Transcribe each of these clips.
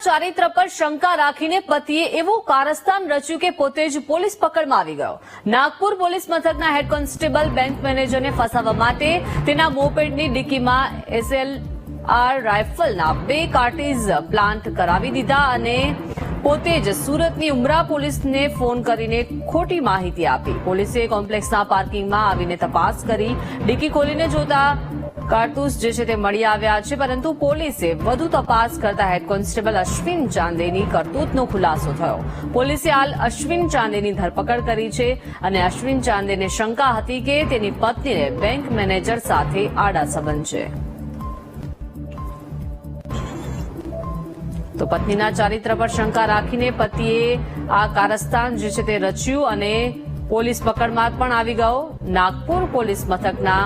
ચારિત્ર પર શંકા રાખીને પતિએ એવું કારસ્તાન રચ્યું કે પોતે જ પોલીસ પકડમાં આવી ગયો। નાગપુર પોલીસ મથકના હેડ કોન્સ્ટેબલ બેંક મેનેજરને ફસાવવા માટે તેના મોપેડની ડિક્કીમાં SLR રાઇફલના 2 કાર્ટ્રીજ પ્લાન્ટ કરાવી દીધા અને પોતે જ સુરતની ઉમરા પોલીસને ફોન કરીને ખોટી માહિતી આપી। પોલીસે કોમ્પ્લેક્સના પાર્કિંગમાં આવીને તપાસ કરી। ડિક્કી ખોલીને જોતા કારતૂસ જે છે તે મળી આવ્યા છે, પરંતુ પોલીસે વધુ તપાસ કરતા હેડ કોન્સ્ટેબલ અશ્વિન ચાંદેની કરતૂતનો ખુલાસો થયો। પોલીસે હાલ અશ્વિન ચાંદેની ધરપકડ કરી છે અને અશ્વિન ચાંદેને શંકા હતી કે તેની પત્નીને બેંક મેનેજર સાથે આડા સંબંધ છે। તો પત્નીના ચારિત્ર પર શંકા રાખીને પતિએ આ કારસ્તાન જે છે તે રચ્યું અને પોલીસ પકડમાં પણ આવી ગયો। નાગપુર પોલીસ મથકના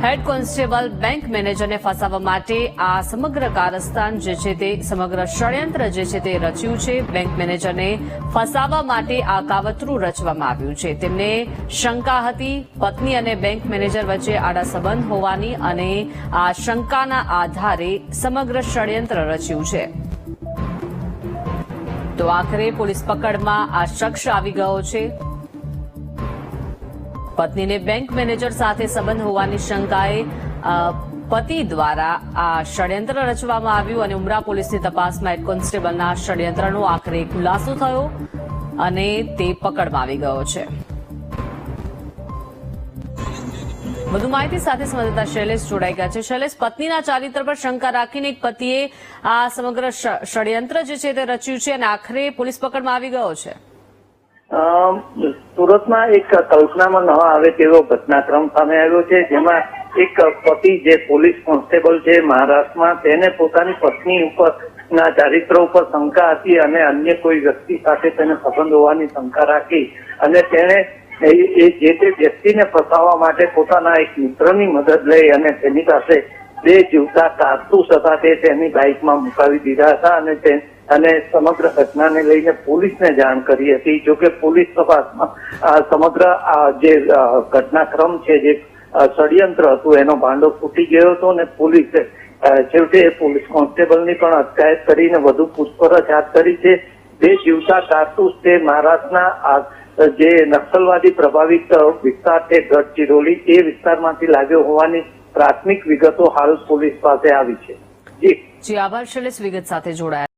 હેડ કોન્સ્ટેબલ બેંક મેનેજરને ફસાવવા માટે આ સમગ્ર કારસ્તાન જે છે તે સમગ્ર ષડયંત્ર જે છે તે રચ્યું છે। બેંક મેનેજરને ફસાવવા માટે આ કાવતરું રચવામાં આવ્યું છે। તેમને શંકા હતી પત્ની અને બેંક મેનેજર વચ્ચે આડા સંબંધ હોવાની અને આ શંકાના આધારે સમગ્ર ષડયંત્ર રચ્યું છે। તો આખરે પોલીસ પકડમાં આ શખ્સ આવી ગયો છે। પત્નીને બેંક મેનેજર સાથે સંબંધ હોવાની શંકાએ પતિ દ્વારા આ ષડયંત્ર રચવામાં આવ્યું અને ઉમરા પોલીસની તપાસમાં હેડ કોન્સ્ટેબલના ષડયંત્રનો આખરે ખુલાસો થયો અને તે પકડમાં આવી ગયો છે। વધુ માહિતી સાથે સંવાદદાતા શૈલેષ જોડાઈ ગયા છે। શૈલેષ, પત્નીના ચારિત્ર પર શંકા રાખીને એક પતિએ આ સમગ્ર ષડયંત્ર જે છે તે રચ્યું છે અને આખરે પોલીસ પકડમાં આવી ગયો છે। સુરતમાં એક કલ્પનામાં ન આવે તેવો ઘટનાક્રમ સામે આવ્યો છે, જેમાં એક પતિ જે પોલીસ કોન્સ્ટેબલ છે મહારાષ્ટ્રમાં, તેને પોતાની પત્ની ઉપર ના ચારિત્ર ઉપર શંકા હતી અને અન્ય કોઈ વ્યક્તિ સાથે તેને સંબંધ હોવાની શંકા રાખી અને તેને જે તે વ્યક્તિને ફસાવવા માટે પોતાના એક મિત્રની મદદ લઈ અને તેની પાસે 2 જીવતા કારતૂસ હતા તે તેની બાઇકમાં મુકાવી દીધા હતા અને સમગ્ર ઘટનાને લઈને પોલીસને જાણ કરી હતી। જોકે પોલીસ તપાસમાં સમગ્ર જે ઘટનાક્રમ છે, જે ષડયંત્ર હતું, એનો ભાંડો ફૂટી ગયો હતો અને પોલીસે છેવટે પોલીસ કોન્સ્ટેબલની પણ અટકાયત કરીને વધુ પૂછપરછ હાથ કરી છે। 2 જીવતા કારતૂસ તે મહારાષ્ટ્રના જે નક્સલવાદી પ્રભાવિત વિસ્તાર છે ગઢચિરોલી, એ વિસ્તારમાંથી લાગ્યો હોવાની પ્રાથમિક વિગતો હાલ પોલીસ પાસે આવી છે। જી આભાર શૈલેષ, વિગત સાથે જોડાયા।